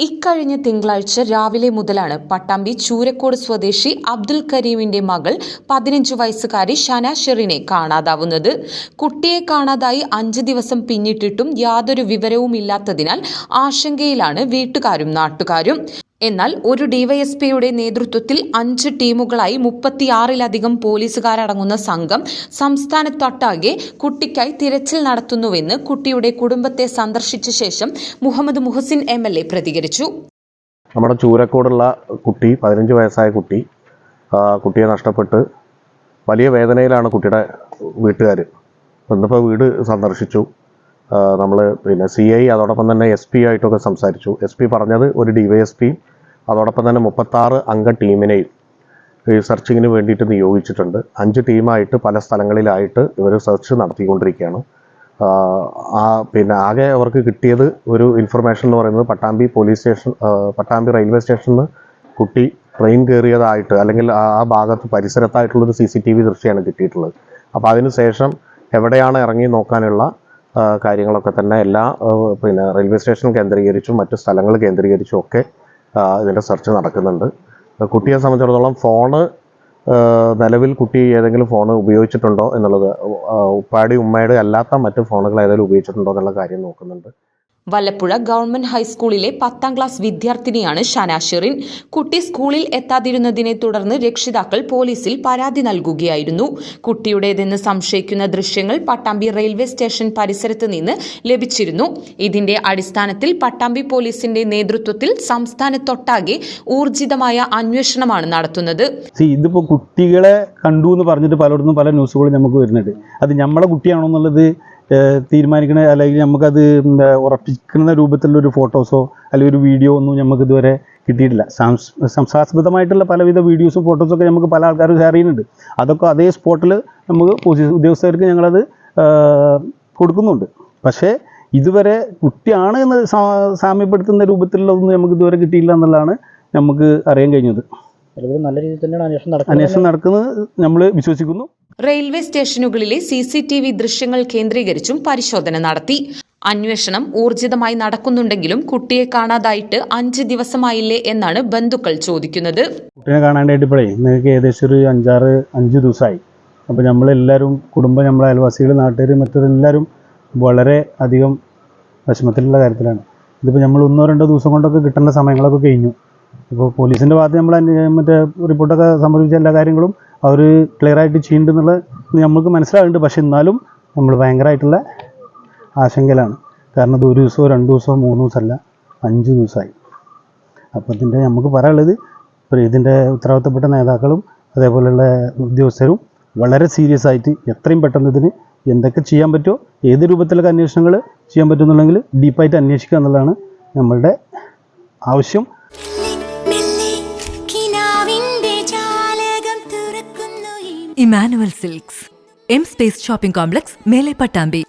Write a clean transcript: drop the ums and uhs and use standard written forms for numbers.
ഇക്കഴിഞ്ഞ തിങ്കളാഴ്ച രാവിലെ മുതലാണ് പട്ടാമ്പി ചൂരക്കോട് സ്വദേശി അബ്ദുൽ കരീമിന്റെ മകൾ 15 വയസ്സുകാരി ഷന ഷെറിനെ കാണാതാവുന്നത്. കുട്ടിയെ കാണാതായി 5 ദിവസം പിന്നിട്ടിട്ടും യാതൊരു വിവരവുമില്ലാത്തതിനാൽ ആശങ്കയിലാണ് വീട്ടുകാരും നാട്ടുകാരും. എന്നാൽ ഒരു ഡിവൈഎസ്പിയുടെ നേതൃത്വത്തിൽ 5 ടീമുകളായി 36-ലധികം പോലീസുകാരടങ്ങുന്ന സംഘം സംസ്ഥാനത്തൊട്ടാകെ കുട്ടിക്കായി തിരച്ചിൽ നടത്തുന്നുവെന്ന് കുട്ടിയുടെ കുടുംബത്തെ സന്ദർശിച്ച ശേഷം മുഹമ്മദ് മുഹസിൻ MLA പ്രതികരിച്ചു. നമ്മുടെ ചൂരക്കോടുള്ള കുട്ടി 15 വയസ്സായ കുട്ടിയെ നഷ്ടപ്പെട്ട് വലിയ വേദനയിലാണ് കുട്ടിയുടെ വീട്ടുകാർ. ഇന്നിപ്പോൾ വീട് സന്ദർശിച്ചു. നമ്മൾ CI അതോടൊപ്പം തന്നെ SP ആയിട്ടൊക്കെ സംസാരിച്ചു. SP പറഞ്ഞത് ഒരു DYSP അതോടൊപ്പം തന്നെ 36 അംഗ ടീമിനെയും ഈ സെർച്ചിങ്ങിന് വേണ്ടിയിട്ട് നിയോഗിച്ചിട്ടുണ്ട്. 5 ടീമായിട്ട് പല സ്ഥലങ്ങളിലായിട്ട് ഇവർ സെർച്ച് നടത്തിക്കൊണ്ടിരിക്കുകയാണ്. ആകെ അവർക്ക് കിട്ടിയത് ഒരു ഇൻഫർമേഷൻ എന്ന് പറയുന്നത് പട്ടാമ്പി റെയിൽവേ സ്റ്റേഷനിൽ കുട്ടി ട്രെയിൻ കയറിയതായിട്ട് അല്ലെങ്കിൽ ആ ഭാഗത്ത് പരിസരത്തായിട്ടുള്ളൊരു CCTV ദൃശ്യമാണ് കിട്ടിയിട്ടുള്ളത്. അപ്പോൾ അതിനുശേഷം എവിടെയാണ് ഇറങ്ങി നോക്കാനുള്ള കാര്യങ്ങളൊക്കെ തന്നെ എല്ലാ റെയിൽവേ സ്റ്റേഷൻ കേന്ദ്രീകരിച്ചും മറ്റു സ്ഥലങ്ങൾ കേന്ദ്രീകരിച്ചും ഒക്കെ ഇതിൻ്റെ സെർച്ച് നടക്കുന്നുണ്ട്. കുട്ടിയെ സംബന്ധിച്ചിടത്തോളം ഫോണ് നിലവിൽ കുട്ടി ഏതെങ്കിലും ഫോൺ ഉപയോഗിച്ചിട്ടുണ്ടോ എന്നുള്ളത്, ഉമ്മയുടെ അല്ലാത്ത മറ്റു ഫോണുകൾ ഏതെങ്കിലും ഉപയോഗിച്ചിട്ടുണ്ടോ എന്നുള്ള കാര്യം നോക്കുന്നുണ്ട്. വല്ലപ്പുഴ ഗവൺമെന്റ് ഹൈസ്കൂളിലെ 10ാം ക്ലാസ് വിദ്യാർത്ഥിനിയാണ് ഷന ഷെറിൻ. കുട്ടി സ്കൂളിൽ എത്താതിരുന്നതിനെ തുടർന്ന് രക്ഷിതാക്കൾ പോലീസിൽ പരാതി നൽകുകയായിരുന്നു. കുട്ടിയുടേതെന്ന് സംശയിക്കുന്ന ദൃശ്യങ്ങൾ പട്ടാമ്പി റെയിൽവേ സ്റ്റേഷൻ പരിസരത്ത് നിന്ന് ലഭിച്ചിരുന്നു. ഇതിന്റെ അടിസ്ഥാനത്തിൽ പട്ടാമ്പി പോലീസിന്റെ നേതൃത്വത്തിൽ സംസ്ഥാനത്തൊട്ടാകെ ഊർജിതമായ അന്വേഷണമാണ് നടത്തുന്നത്. ഇതിപ്പോ കുട്ടികളെ കണ്ടു എന്ന് പറഞ്ഞിട്ട് പലയിടത്തും പല ന്യൂസുകളും നമുക്ക് വരുന്നുണ്ട്. അത് നമ്മളെ കുട്ടിയാണോ എന്നുള്ളത് തീരുമാനിക്കണ അല്ലെങ്കിൽ നമുക്കത് ഉറപ്പിക്കുന്ന രൂപത്തിലുള്ളൊരു ഫോട്ടോസോ അല്ലെങ്കിൽ ഒരു വീഡിയോ ഒന്നും നമുക്ക് ഇതുവരെ കിട്ടിയിട്ടില്ല. സംശയാസ്പദമായിട്ടുള്ള പലവിധ വീഡിയോസും ഫോട്ടോസൊക്കെ നമുക്ക് പല ആൾക്കാരും ഷെയർ ചെയ്യുന്നുണ്ട്. അതൊക്കെ അതേ സ്പോട്ടിൽ നമുക്ക് പോലീസ് ഉദ്യോഗസ്ഥർക്ക് ഞങ്ങളത് കൊടുക്കുന്നുണ്ട്. പക്ഷേ ഇതുവരെ കുട്ടിയാണ് എന്ന് സാമ്യപ്പെടുത്തുന്ന രൂപത്തിലുള്ളതൊന്നും നമുക്ക് ഇതുവരെ കിട്ടിയില്ല എന്നുള്ളതാണ് നമുക്ക് അറിയാൻ കഴിഞ്ഞത്. നല്ല രീതിയിൽ തന്നെയാണ് അന്വേഷണം നടക്കുന്നത് നമ്മൾ വിശ്വസിക്കുന്നു. റെയിൽവേ സ്റ്റേഷനുകളിലെ CCTV ദൃശ്യങ്ങൾ കേന്ദ്രീകരിച്ചും പരിശോധന നടത്തി. അന്വേഷണം ഊർജിതമായി നടക്കുന്നുണ്ടെങ്കിലും കുട്ടിയെ കാണാതായിട്ട് 5 ദിവസമായില്ലേ എന്നാണ് ബന്ധുക്കൾ ചോദിക്കുന്നത്. കുട്ടിയെ കാണാണ്ടായിട്ട് ഇപ്പോഴേ നിങ്ങൾക്ക് ഏകദേശം ഒരു 5 ദിവസമായി. അപ്പോൾ നമ്മളെല്ലാവരും നമ്മളെ അയൽവാസികൾ, നാട്ടുകാർ, മറ്റവരെല്ലാവരും വളരെ അധികം വിഷമത്തിലുള്ള കാര്യത്തിലാണ്. ഇതിപ്പോൾ നമ്മൾ 1-2 ദിവസം കൊണ്ടൊക്കെ കിട്ടേണ്ട സമയങ്ങളൊക്കെ കഴിഞ്ഞു. ഇപ്പോൾ പോലീസിൻ്റെ ഭാഗത്ത് നമ്മൾ മറ്റേ റിപ്പോർട്ടൊക്കെ സംഭവിച്ച എല്ലാ കാര്യങ്ങളും അവർ ക്ലിയറായിട്ട് ചെയ്യുന്നുണ്ടെന്നുള്ളത് നമുക്ക് മനസ്സിലാകുന്നുണ്ട്. പക്ഷെ എന്നാലും നമ്മൾ ഭയങ്കരമായിട്ടുള്ള ആശങ്കയിലാണ്. കാരണം ഇത് 1 ദിവസമോ 2 ദിവസമോ 3 ദിവസമല്ല, 5 ദിവസമായി. അപ്പോൾ ഇതിൻ്റെ നമുക്ക് പറയാനുള്ളത് ഇതിൻ്റെ ഉത്തരവാദിത്തപ്പെട്ട നേതാക്കളും അതേപോലെയുള്ള ഉദ്യോഗസ്ഥരും വളരെ സീരിയസ് ആയിട്ട് എത്രയും പെട്ടെന്ന് ഇതിന് എന്തൊക്കെ ചെയ്യാൻ പറ്റുമോ, ഏത് രൂപത്തിലൊക്കെ അന്വേഷണങ്ങൾ ചെയ്യാൻ പറ്റുമെന്നുണ്ടെങ്കിൽ ഡീപ്പായിട്ട് അന്വേഷിക്കുക എന്നുള്ളതാണ് നമ്മളുടെ ആവശ്യം. Emmanuel silks, M Space shopping complex, മേലെ പട്ടാമ്പി.